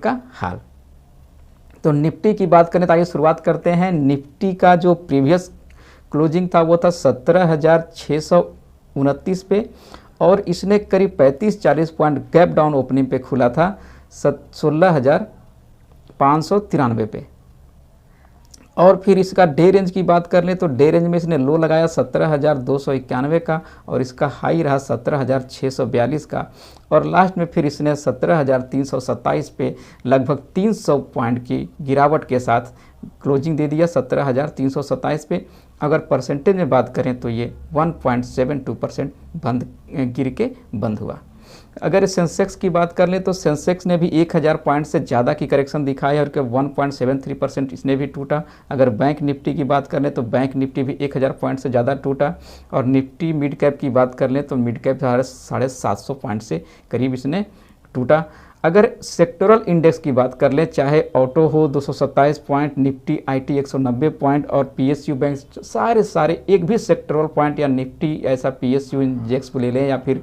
का हाल। तो निफ्टी की बात करें तो आइए शुरुआत करते हैं। निफ्टी का जो प्रीवियस क्लोजिंग था वो था 17,629 पे और इसने करीब 35-40 पॉइंट गैप डाउन ओपनिंग पे खुला था 16,593 पे। और फिर इसका डे रेंज की बात कर लें तो डे रेंज में इसने लो लगाया 17,291 का और इसका हाई रहा 17,642 का और लास्ट में फिर इसने 17,327 पे लगभग 300 पॉइंट की गिरावट के साथ क्लोजिंग दे दिया 17,327 पे। अगर परसेंटेज में बात करें तो ये 1.72% गिर के बंद हुआ। अगर सेंसेक्स की बात कर लें तो सेंसेक्स ने भी 1,000 पॉइंट से ज़्यादा की करेक्शन दिखाई और 1.73% इसने भी टूटा। अगर बैंक निफ्टी की बात कर लें तो बैंक निफ्टी भी 1,000 पॉइंट से ज़्यादा टूटा और निफ्टी मिड कैप की बात कर लें तो मिड कैप 750 पॉइंट से करीब इसने टूटा। अगर सेक्टोरल इंडेक्स की बात कर लें, चाहे ऑटो हो 227 पॉइंट, निफ्टी आईटी 190 पॉइंट और पीएसयू बैंक सारे एक भी सेक्टोरल पॉइंट या निफ्टी ऐसा पीएसयू इंडेक्स ले लें या फिर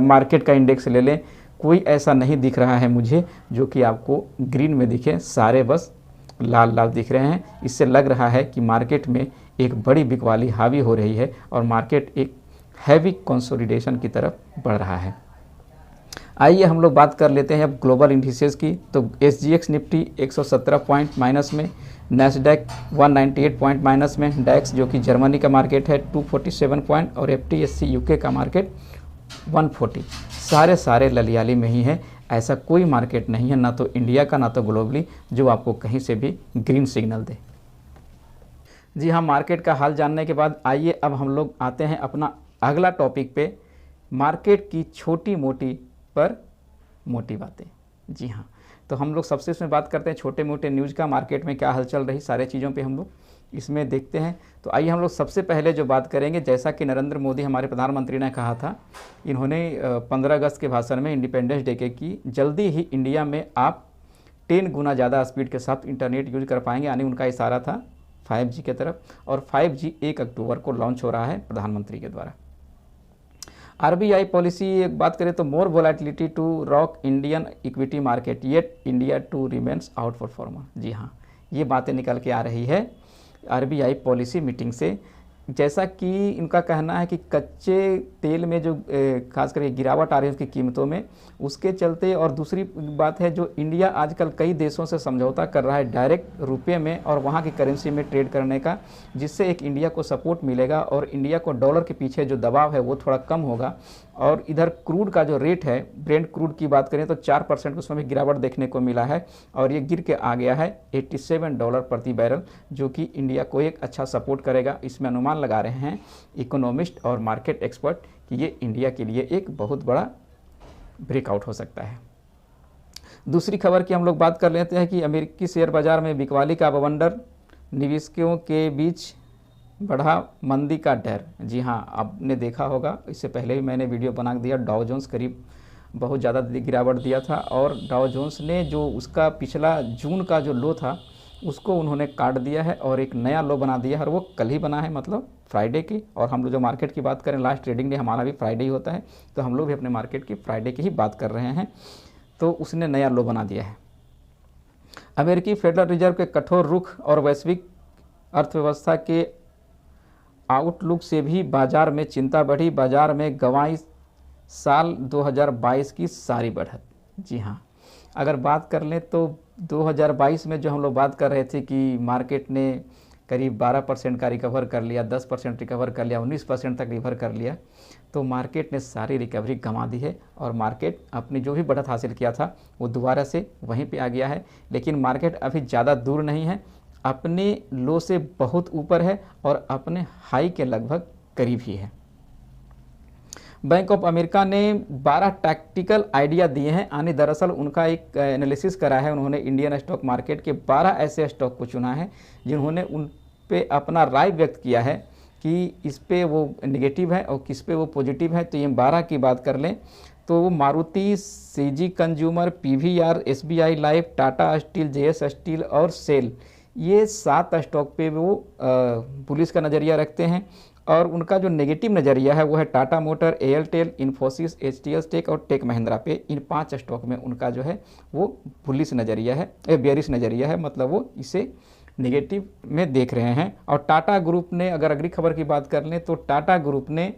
मार्केट का इंडेक्स ले लें, कोई ऐसा नहीं दिख रहा है मुझे जो कि आपको ग्रीन में दिखे। सारे बस लाल लाल दिख रहे हैं। इससे लग रहा है कि मार्केट में एक बड़ी बिकवाली हावी हो रही है और मार्केट एक हैवी कंसोलिडेशन की तरफ बढ़ रहा है। आइए हम लोग बात कर लेते हैं अब ग्लोबल इंडिसेस की। तो SGX निफ्टी 117 पॉइंट माइनस में, नैस्डैक 198 पॉइंट माइनस में, डैक्स जो कि जर्मनी का मार्केट है 247 पॉइंट और FTSE यूके का मार्केट 140। सारे ललियाली में ही है। ऐसा कोई मार्केट नहीं है, ना तो इंडिया का ना तो ग्लोबली, जो आपको कहीं से भी ग्रीन सिग्नल दे। जी हाँ, मार्केट का हाल जानने के बाद आइए अब हम लोग आते हैं अपना अगला टॉपिक पे, मार्केट की छोटी मोटी पर मोटी बातें। जी हाँ, तो हम लोग सबसे इसमें बात करते हैं छोटे मोटे न्यूज़ का, मार्केट में क्या हलचल रही, सारे चीज़ों पे हम लोग इसमें देखते हैं। तो आइए हम लोग सबसे पहले जो बात करेंगे, जैसा कि नरेंद्र मोदी हमारे प्रधानमंत्री ने कहा था, इन्होंने 15 अगस्त के भाषण में इंडिपेंडेंस डे के की जल्दी ही इंडिया में आप 10 गुना ज़्यादा स्पीड के साथ इंटरनेट यूज कर पाएंगे, यानी उनका इशारा था 5G के तरफ। और 5G 1 अक्टूबर को लॉन्च हो रहा है प्रधानमंत्री के द्वारा। RBI पॉलिसी एक बात करें तो more volatility to rock Indian equity market yet India to remains outperformer. जी हाँ, ये बातें निकल के आ रही है RBI पॉलिसी मीटिंग से। जैसा कि इनका कहना है कि कच्चे तेल में जो खास करके गिरावट आ रही है उसकी कीमतों में, उसके चलते, और दूसरी बात है जो इंडिया आजकल कई देशों से समझौता कर रहा है डायरेक्ट रुपये में और वहाँ की करेंसी में ट्रेड करने का, जिससे एक इंडिया को सपोर्ट मिलेगा और इंडिया को डॉलर के पीछे जो दबाव है वो थोड़ा कम होगा। और इधर क्रूड का जो रेट है, ब्रेंट क्रूड की बात करें तो 4% उसमें भी गिरावट देखने को मिला है और ये गिर के आ गया है $87 प्रति बैरल, जो कि इंडिया को एक अच्छा सपोर्ट करेगा। इसमें अनुमान लगा रहे हैं इकोनॉमिस्ट और मार्केट एक्सपर्ट कि ये इंडिया के लिए एक बहुत बड़ा ब्रेकआउट हो सकता है। दूसरी खबर की हम लोग बात कर लेते हैं कि अमेरिकी शेयर बाजार में बिकवाली का बवंडर, निवेशकों के बीच बढ़ा मंदी का डर। जी हाँ, आपने देखा होगा, इससे पहले भी मैंने वीडियो बना दिया, डाउ जोन्स करीब बहुत ज़्यादा गिरावट दिया था और डाउ जोन्स ने जो उसका पिछला जून का जो लो था उसको उन्होंने काट दिया है और एक नया लो बना दिया है और वो कल ही बना है, मतलब फ्राइडे की। और हम लोग जो मार्केट की बात करें, लास्ट ट्रेडिंग डे हमारा भी फ्राइडे ही होता है, तो हम लोग भी अपने मार्केट की फ्राइडे की ही बात कर रहे हैं। तो उसने नया लो बना दिया है। अमेरिकी फेडरल रिजर्व के कठोर रुख और वैश्विक अर्थव्यवस्था के आउटलुक से भी बाजार में चिंता बढ़ी। बाजार में गंवाई साल 2022 की सारी बढ़त। जी हाँ, अगर बात कर लें तो 2022 में जो हम लोग बात कर रहे थे कि मार्केट ने करीब 12% का रिकवर कर लिया, 10% रिकवर कर लिया, 19% तक रिकवर कर लिया, तो मार्केट ने सारी रिकवरी गंवा दी है और मार्केट अपनी जो भी बढ़त हासिल किया था वो दोबारा से वहीं पे आ गया है। लेकिन मार्केट अभी ज़्यादा दूर नहीं है, अपने लो से बहुत ऊपर है और अपने हाई के लगभग करीब ही है। बैंक ऑफ अमेरिका ने 12 टैक्टिकल आइडिया दिए हैं, यानी दरअसल उनका एक एनालिसिस करा है उन्होंने। इंडियन स्टॉक मार्केट के 12 ऐसे स्टॉक को चुना है जिन्होंने उन पे अपना राय व्यक्त किया है कि इस पे वो नेगेटिव है और किस पे वो पॉजिटिव है। तो ये 12 की बात कर लें तो वो Maruti, CG consumer, PVR, SBI life, Tata steel, JS steel और सेल, ये 7 स्टॉक पे वो पुलिस का नज़रिया रखते हैं और उनका जो नेगेटिव नज़रिया है वो है टाटा मोटर, एयरटेल, इन्फोसिस, एचटीएल टेक और टेक महिंद्रा पे। इन 5 स्टॉक में उनका जो है वो बुलिश नज़रिया है, बेयरिश नज़रिया है, मतलब वो इसे नेगेटिव में देख रहे हैं। और टाटा ग्रुप ने, अगर अगली खबर की बात कर लें तो टाटा ग्रुप ने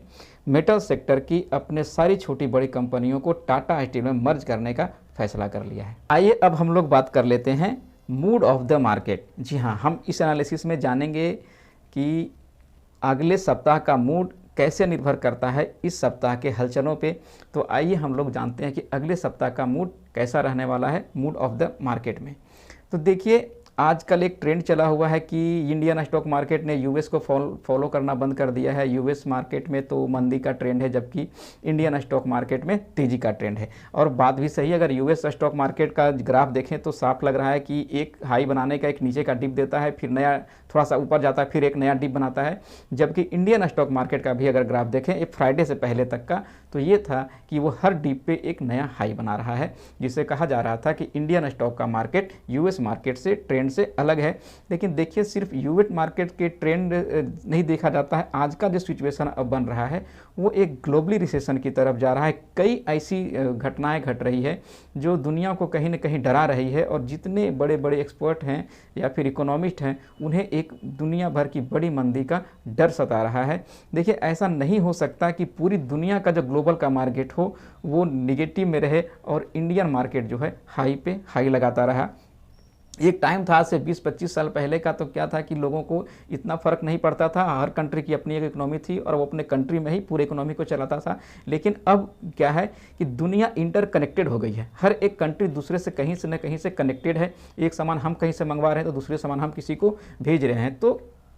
मेटल सेक्टर की अपने सारी छोटी बड़ी कंपनियों को टाटा स्टील में मर्ज करने का फैसला कर लिया है। आइए अब हम लोग बात कर लेते हैं मूड ऑफ द मार्केट। जी हाँ, हम इस एनालिसिस में जानेंगे कि अगले सप्ताह का मूड कैसे निर्भर करता है इस सप्ताह के हलचलों पे। तो आइए हम लोग जानते हैं कि अगले सप्ताह का मूड कैसा रहने वाला है मूड ऑफ द मार्केट में। तो देखिए, आजकल एक ट्रेंड चला हुआ है कि इंडियन स्टॉक मार्केट ने यूएस को फॉलो करना बंद कर दिया है। यूएस मार्केट में तो मंदी का ट्रेंड है, जबकि इंडियन स्टॉक मार्केट में तेज़ी का ट्रेंड है। और बात भी सही, अगर यूएस स्टॉक मार्केट का ग्राफ देखें तो साफ लग रहा है कि एक हाई बनाने का एक नीचे का डिप देता है, फिर नया थोड़ा सा ऊपर जाता है, फिर एक नया डिप बनाता है। जबकि इंडियन स्टॉक मार्केट का भी अगर ग्राफ देखें एक फ्राइडे से पहले तक का, तो ये था कि वो हर डिप पे एक नया हाई बना रहा है, जिससे कहा जा रहा था कि इंडियन स्टॉक का मार्केट यूएस मार्केट से ट्रेंड से अलग है। लेकिन देखिए, सिर्फ यूएस मार्केट के ट्रेंड नहीं देखा जाता है। आज का जो सिचुएशन अब बन रहा है वो एक ग्लोबली रिसेशन की तरफ जा रहा है। कई ऐसी घटनाएं घट रही है जो दुनिया को कहीं ना कहीं डरा रही है, और जितने बड़े बड़े एक्सपर्ट हैं या फिर इकोनॉमिस्ट हैं उन्हें एक दुनिया भर की बड़ी मंदी का डर सता रहा है। देखिए, ऐसा नहीं हो सकता कि पूरी दुनिया का जो ग्लोबल का मार्केट हो वो निगेटिव में रहे और इंडियन मार्केट जो है हाई पे हाई लगाता रहा। एक टाइम था आज से 20-25 साल पहले का, तो क्या था कि लोगों को इतना फ़र्क नहीं पड़ता था। हर कंट्री की अपनी एक इकोनॉमी थी और वो अपने कंट्री में ही पूरे इकोनॉमी को चलाता था। लेकिन अब क्या है कि दुनिया इंटरकनेक्टेड हो गई है। हर एक कंट्री दूसरे से कहीं से न कहीं से कनेक्टेड है। एक सामान हम कहीं से मंगवा रहे हैं तो दूसरे सामान हम किसी को भेज रहे हैं। तो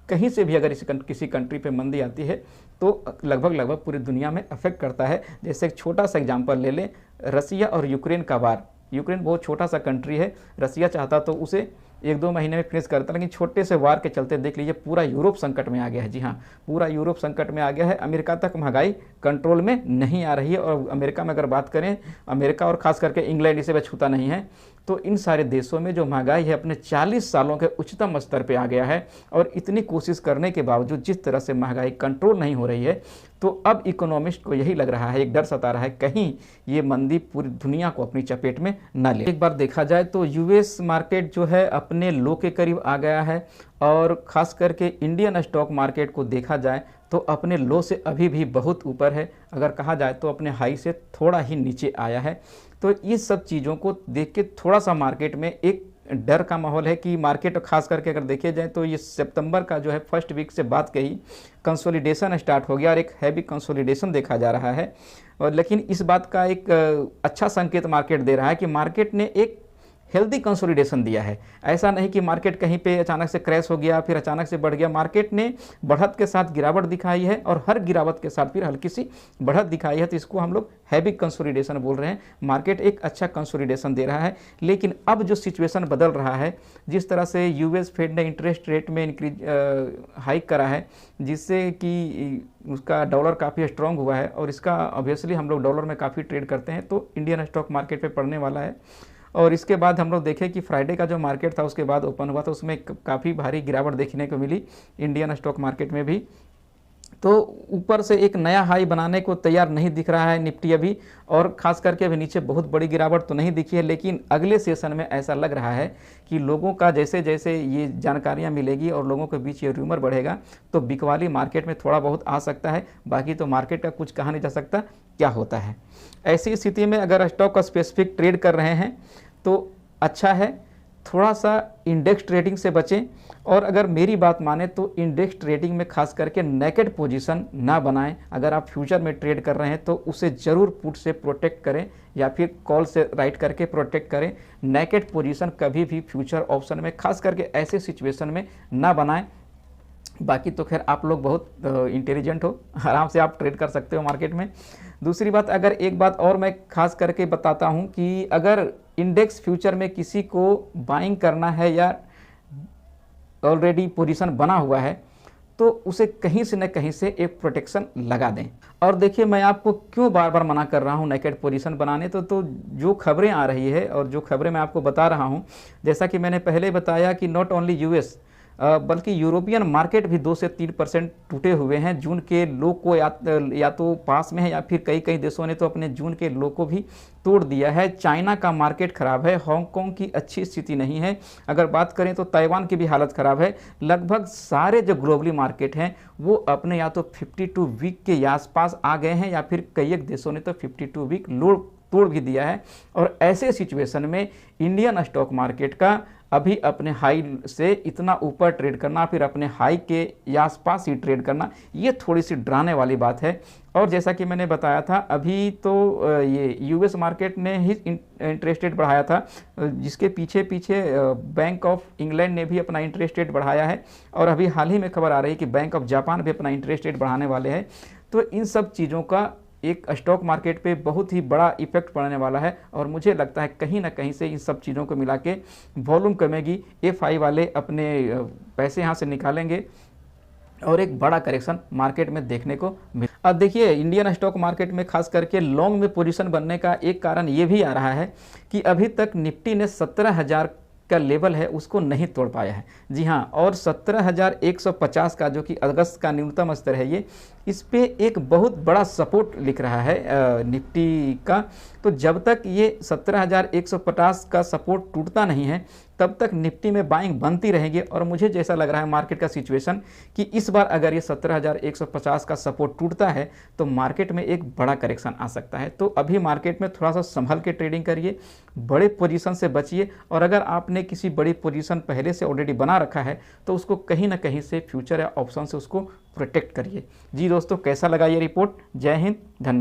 कहीं से भी अगर किसी कंट्री पे मंदी आती है तो लगभग पूरी दुनिया में अफेक्ट करता है। जैसे एक छोटा सा एग्जांपल ले लें, रसिया और यूक्रेन का वार। यूक्रेन बहुत छोटा सा कंट्री है, रसिया चाहता तो उसे 1-2 महीने में फिनिश करता, लेकिन छोटे से वार के चलते देख लीजिए पूरा यूरोप संकट में आ गया है। जी हाँ, पूरा यूरोप संकट में आ गया है। अमेरिका तक महंगाई कंट्रोल में नहीं आ रही है, और अमेरिका में अगर बात करें, अमेरिका और ख़ास करके इंग्लैंड इसे छूता नहीं है। तो इन सारे देशों में जो महंगाई है अपने 40 सालों के उच्चतम स्तर पे आ गया है। और इतनी कोशिश करने के बावजूद जिस तरह से महंगाई कंट्रोल नहीं हो रही है, तो अब इकोनॉमिस्ट को यही लग रहा है, एक डर सता रहा है, कहीं ये मंदी पूरी दुनिया को अपनी चपेट में न ले। एक बार देखा जाए तो यूएस मार्केट जो है अपने लो के करीब आ गया है, और ख़ास करके इंडियन स्टॉक मार्केट को देखा जाए तो अपने लो से अभी भी बहुत ऊपर है। अगर कहा जाए तो अपने हाई से थोड़ा ही नीचे आया है। तो इस सब चीज़ों को देख के थोड़ा सा मार्केट में एक डर का माहौल है कि मार्केट, खास करके अगर देखे जाए तो ये सितंबर का जो है फर्स्ट वीक से बात कही कंसोलिडेशन स्टार्ट हो गया और एक हैवी कंसोलिडेशन देखा जा रहा है। और लेकिन इस बात का एक अच्छा संकेत मार्केट दे रहा है कि मार्केट ने एक हेल्दी कंसोलिडेशन दिया है। ऐसा नहीं कि मार्केट कहीं पे अचानक से क्रैश हो गया फिर अचानक से बढ़ गया। मार्केट ने बढ़त के साथ गिरावट दिखाई है और हर गिरावट के साथ फिर हल्की सी बढ़त दिखाई है। तो इसको हम लोग हैवी कंसोलिडेशन बोल रहे हैं। मार्केट एक अच्छा कंसोलिडेशन दे रहा है। लेकिन अब जो सिचुएशन बदल रहा है, जिस तरह से यूएस फेड ने इंटरेस्ट रेट में हाइक करा है, जिससे कि उसका डॉलर काफ़ी स्ट्रॉन्ग हुआ है, और इसका ऑब्वियसली हम लोग डॉलर में काफ़ी ट्रेड करते हैं, तो इंडियन स्टॉक मार्केट पे पड़ने वाला है। और इसके बाद हम लोग देखें कि फ्राइडे का जो मार्केट था उसके बाद ओपन हुआ, तो उसमें काफ़ी भारी गिरावट देखने को मिली इंडियन स्टॉक मार्केट में भी। तो ऊपर से एक नया हाई बनाने को तैयार नहीं दिख रहा है निफ्टी अभी, और ख़ास करके अभी नीचे बहुत बड़ी गिरावट तो नहीं दिखी है। लेकिन अगले सेशन में ऐसा लग रहा है कि लोगों का जैसे जैसे ये जानकारियां मिलेगी और लोगों के बीच ये रूमर बढ़ेगा, तो बिकवाली मार्केट में थोड़ा बहुत आ सकता है। बाकी तो मार्केट का कुछ कहा नहीं जा सकता क्या होता है। ऐसी स्थिति में अगर स्टॉक का स्पेसिफिक ट्रेड कर रहे हैं तो अच्छा है, थोड़ा सा इंडेक्स ट्रेडिंग से बचें। और अगर मेरी बात माने तो इंडेक्स ट्रेडिंग में खास करके नेकेड पोजीशन ना बनाएं। अगर आप फ्यूचर में ट्रेड कर रहे हैं तो उसे ज़रूर पुट से प्रोटेक्ट करें या फिर कॉल से राइट करके प्रोटेक्ट करें। नेकेड पोजीशन कभी भी फ्यूचर ऑप्शन में खास करके ऐसे सिचुएशन में ना बनाएं। बाकी तो खैर आप लोग बहुत इंटेलिजेंट हो, आराम से आप ट्रेड कर सकते हो मार्केट में। दूसरी बात, अगर एक बात और मैं खास करके बताता हूं कि अगर इंडेक्स फ्यूचर में किसी को बाइंग करना है या ऑलरेडी पोजीशन बना हुआ है, तो उसे कहीं से न कहीं से एक प्रोटेक्शन लगा दें। और देखिए, मैं आपको क्यों बार बार मना कर रहा हूं नेकेड पोजीशन बनाने, तो जो खबरें आ रही है और जो खबरें मैं आपको बता रहा हूं, जैसा कि मैंने पहले बताया कि नॉट ओनली यूएस बल्कि यूरोपियन मार्केट भी 2 से 3% टूटे हुए हैं। जून के लो को या तो पास में है या फिर कई कई देशों ने तो अपने जून के लो को भी तोड़ दिया है। चाइना का मार्केट खराब है, हांगकांग की अच्छी स्थिति नहीं है। अगर बात करें तो ताइवान की भी हालत खराब है। लगभग सारे जो ग्लोबली मार्केट हैं वो अपने या तो 52 वीक के आसपास आ गए हैं या फिर कई एक देशों ने तो 52 वीक लो तोड़ भी दिया है। और ऐसे सिचुएशन में इंडियन स्टॉक मार्केट का अभी अपने हाई से इतना ऊपर ट्रेड करना, फिर अपने हाई के आसपास ही ट्रेड करना, ये थोड़ी सी डराने वाली बात है। और जैसा कि मैंने बताया था, अभी तो ये यूएस मार्केट ने ही इंटरेस्ट रेट बढ़ाया था, जिसके पीछे पीछे बैंक ऑफ इंग्लैंड ने भी अपना इंटरेस्ट रेट बढ़ाया है। और अभी हाल ही में खबर आ रही है कि बैंक ऑफ जापान भी अपना इंटरेस्ट रेट बढ़ाने वाले हैं। तो इन सब चीज़ों का एक स्टॉक मार्केट पे बहुत ही बड़ा इफेक्ट पड़ने वाला है। और मुझे लगता है कहीं ना कहीं से इन सब चीज़ों को मिला के वॉल्यूम कमेगी, एफआई वाले अपने पैसे यहाँ से निकालेंगे और एक बड़ा करेक्शन मार्केट में देखने को मिल। अब देखिए, इंडियन स्टॉक मार्केट में खास करके लॉन्ग में पोजीशन बनने का एक कारण ये भी आ रहा है कि अभी तक निफ्टी ने 17,000 का लेवल है उसको नहीं तोड़ पाया है। जी हाँ, और 17,150 का जो कि अगस्त का न्यूनतम स्तर है, ये इस पे एक बहुत बड़ा सपोर्ट लिख रहा है निफ्टी का। तो जब तक ये 17,150 का सपोर्ट टूटता नहीं है तब तक निफ्टी में बाइंग बनती रहेगी। और मुझे जैसा लग रहा है मार्केट का सिचुएशन कि इस बार अगर ये 17,150 का सपोर्ट टूटता है तो मार्केट में एक बड़ा करेक्शन आ सकता है। तो अभी मार्केट में थोड़ा सा संभल के ट्रेडिंग करिए, बड़े पोजीशन से बचिए। और अगर आपने किसी बड़ी पोजीशन पहले से ऑलरेडी बना रखा है तो उसको कहीं ना कहीं से फ्यूचर या ऑप्शन से उसको प्रोटेक्ट करिए। जी दोस्तों, कैसा लगा ये रिपोर्ट? जय हिंद, धन्यवाद।